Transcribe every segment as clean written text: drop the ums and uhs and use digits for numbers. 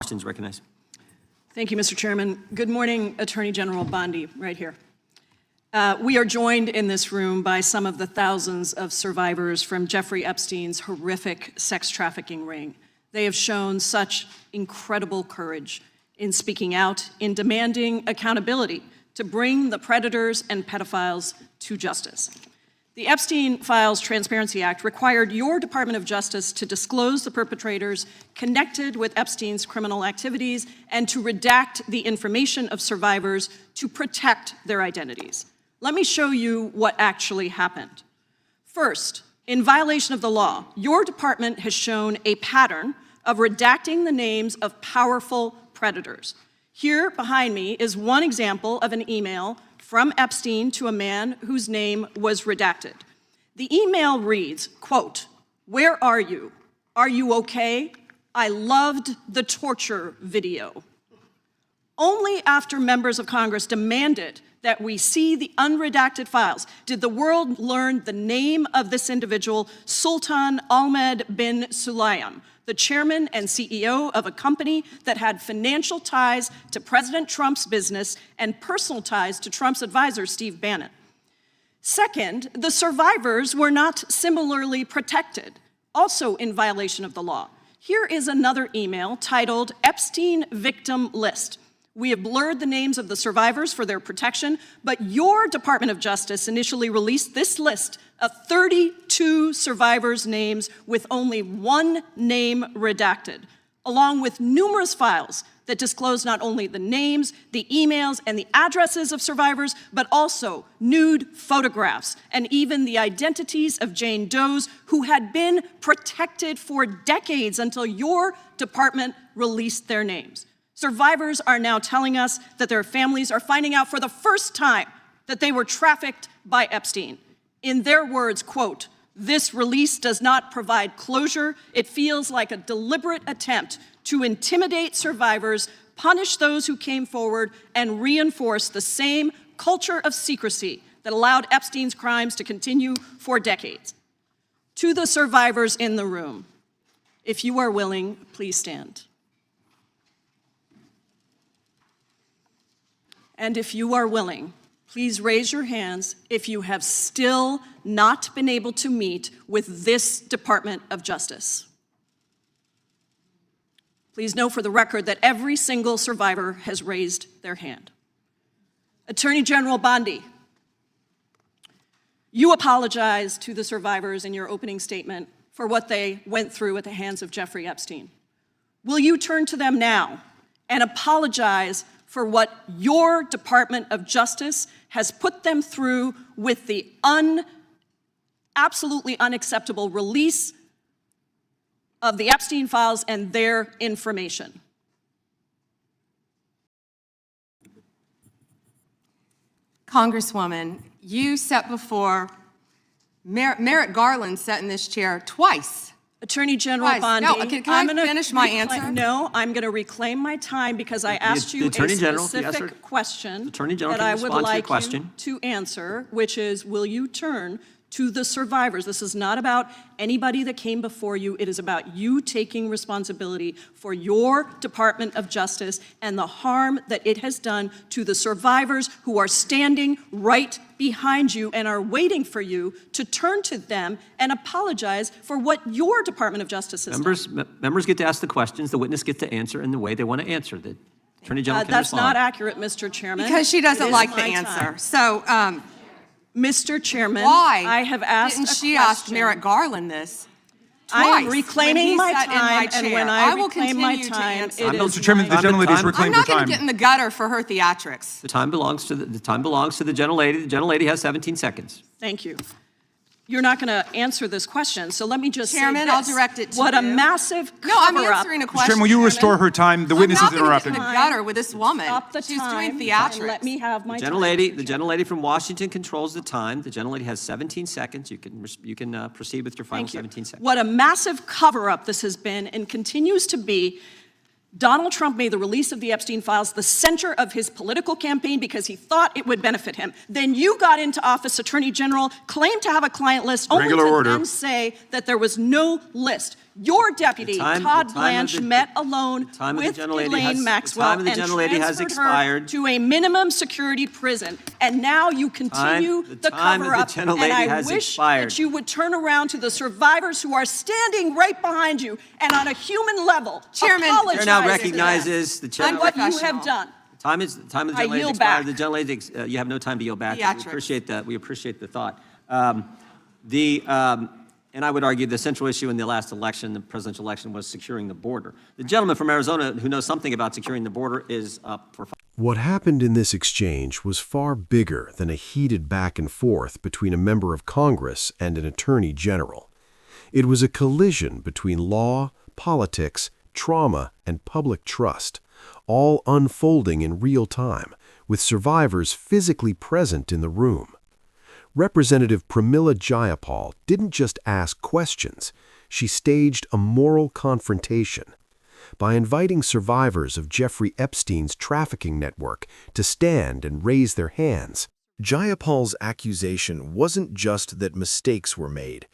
Washington is recognized. Thank you, Mr. Chairman. Good morning, Attorney General Bondi, right here. We are joined in this room by some of the thousands of survivors from Jeffrey Epstein's horrific sex trafficking ring. They have shown such incredible courage in speaking out, in demanding accountability to bring the predators and pedophiles to justice. The Epstein Files Transparency Act required your Department of Justice to disclose the perpetrators connected with Epstein's criminal activities and to redact the information of survivors to protect their identities. Let me show you what actually happened. First, in violation of the law, your department has shown a pattern of redacting the names of powerful predators. Here behind me is one example of an email from Epstein to a man whose name was redacted. The email reads, quote, "Where are you? Are you okay? I loved the torture video." Only after members of Congress demanded that we see the unredacted files did the world learn the name of this individual, Sultan Ahmed bin Sulayem, the chairman and CEO of a company that had financial ties to President Trump's business and personal ties to Trump's advisor, Steve Bannon. Second, the survivors were not similarly protected, also in violation of the law. Here is another email titled Epstein Victim List. We have blurred the names of the survivors for their protection, but your Department of Justice initially released this list of 32 survivors' names with only one name redacted, along with numerous files that disclose not only the names, the emails, and the addresses of survivors, but also nude photographs and even the identities of Jane Does who had been protected for decades until your department released their names. Survivors are now telling us that their families are finding out for the first time that they were trafficked by Epstein. In their words, quote, "This release does not provide closure. It feels like a deliberate attempt to intimidate survivors, punish those who came forward, and reinforce the same culture of secrecy that allowed Epstein's crimes to continue for decades." To the survivors in the room, if you are willing, please stand. And if you are willing, please raise your hands if you have still not been able to meet with this Department of Justice. Please know for the record that every single survivor has raised their hand. Attorney General Bondi, you apologized to the survivors in your opening statement for what they went through at the hands of Jeffrey Epstein. Will you turn to them now and apologize for what your Department of Justice has put them through with the absolutely unacceptable release of the Epstein files and their information? Congresswoman, you sat before, Merrick Garland sat in this chair twice. Attorney General Bondi, No, can I finish my answer? No, I'm going to reclaim my time because I asked you a specific question that I would like you to answer, which is, will you turn to the survivors? This is not about anybody that came before you. It is about you taking responsibility for your Department of Justice and the harm that it has done to the survivors who are standing right behind you and are waiting for you to turn to them and apologize for what your Department of Justice has done. Members get to ask the questions, the witness gets to answer in the way they want to answer. The Attorney General can That's respond. not accurate, Mr. Chairman. Because she doesn't like the answer. So, Mr. Chairman, why I have asked didn't she ask Merrick Garland this twice? I am reclaiming my time, and when I will reclaim my continue to time, answer. it is Mr. Chairman, the gentlelady is reclaimed her I'm not going time. to get in the gutter for her theatrics. The time belongs to the gentlelady. The gentlelady has 17 seconds. Thank you. You're not going to answer this question, so let me just Chairman, say this. I'll direct it to what you. a massive No, I'm cover-up. answering a question. Chairman, will you restore her time? The witness is interrupted. I'm not going to get in the gutter with this woman. Stop the She's time doing and theatrics. let me have my time. The gentlelady from Washington controls the time. The gentlelady has 17 seconds. You can proceed with your final 17 seconds. What a massive cover-up this has been and continues to be. Donald Trump made the release of the Epstein files the center of his political campaign because he thought it would benefit him. Then you got into office, Attorney General, claimed to have a client list, only to then say that there was no list. Your deputy, The time Todd of Blanche, the- met alone time of the with gentlelady Elaine has- the Maxwell time of the and gentlelady has transferred her expired. to a minimum security prison. And now you continue the the time of the cover-up. And gentlelady I has wish expired. that you would turn around to the survivors who are standing right behind you and on a human level Chairman, apologize Chair now to them recognizes, the chair on now what you Unprofessional. have done. Time of the I gentlelady has yield expired. back. The gentlelady, you have no time to yield back. We Theatrics. appreciate that. We appreciate the thought. And I would argue the central issue in the last election, the presidential election, was securing the border. The gentleman from Arizona who knows something about securing the border is up for. What happened in this exchange was far bigger than a heated back and forth between a member of Congress and an attorney general. It was a collision between law, politics, trauma, and public trust, all unfolding in real time, with survivors physically present in the room. Representative Pramila Jayapal didn't just ask questions, she staged a moral confrontation. By inviting survivors of Jeffrey Epstein's trafficking network to stand and raise their hands, Jayapal's accusation wasn't just that mistakes were made.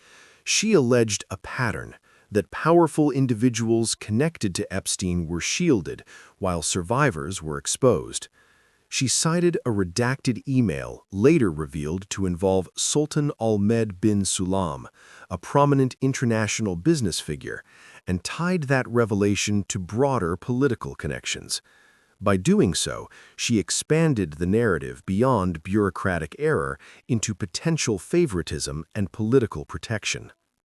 She alleged a pattern, that powerful individuals connected to Epstein were shielded while survivors were exposed. She cited a redacted email later revealed to involve Sultan Ahmed bin Sulam, a prominent international business figure, and tied that revelation to broader political connections. By doing so, she expanded the narrative beyond bureaucratic error into potential favoritism and political protection.